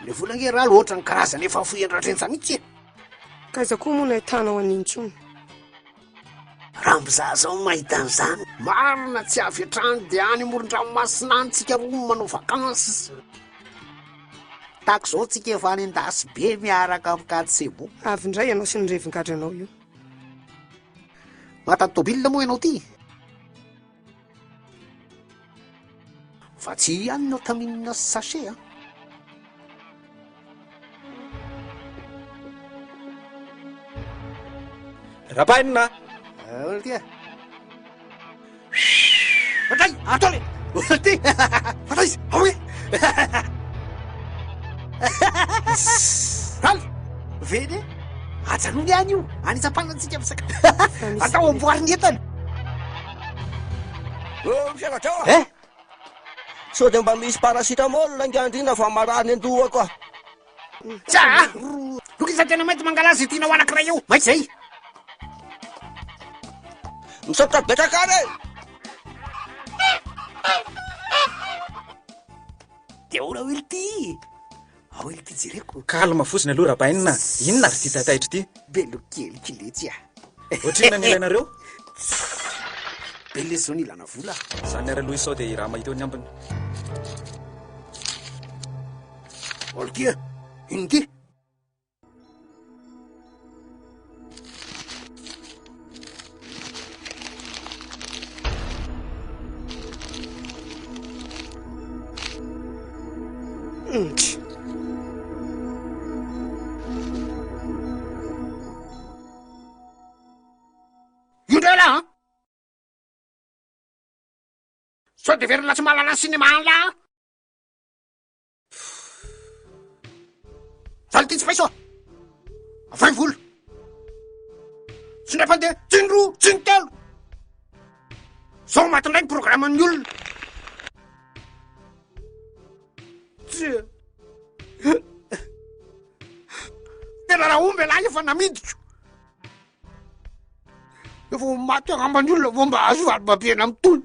Le volange raha loatra ny karazany efa foendratrentsa mihitsy. Kaiza koa moa nahitanao anintsony. Raha mbizaha zao mahita an'izany. Marina tsy avy hatrany dia any amoron-dranomasina any tsika roa manao vakansy. Tahaka izao tsika efa any endasy be miaraka mikady sebo. Avy indray ianao sy ny revin-gadranao io. Matady tôbila moa ianao ty. Fa tsy anynao tamin'ny sachet a. Rapainina. Tia. Fatay, atole. Ty. Fatay. Awi. Hal. Vede. Ajanony any io. Anitsapanatsika misaka. Atao amboariny entana. Oh, fiagnatao. So de mba misy paracetamol langiandrina fa marany andohako. Tsa. Lukisa tena mety mangalazy tianao anankiray io. Maitsy zay. Misaotra betrakare. Dia ora oely ty. Oely ty jereko. Kalma fotsiny aloha Rapainina. Inona ry ty tataitry ty? Belo kely kiletsy a. Ohatrina ny ilainareo? Bele zao ny ilana vola. Zany ara loha isao dia raha mahita ny ambiny. Olo tia. Ino ty? Yundela, ha? So de vera latsy malala sinema la. Zaly ty tsy faiso. Afay volo. Tsy ndray fandeha tsiny roa, tsiny telo. Zao matindray ny programan'ny olona. Tena raha omby lahy efa namidiko. Efa maty agambany olona vao mba azo valim-babiana amin'ny tony.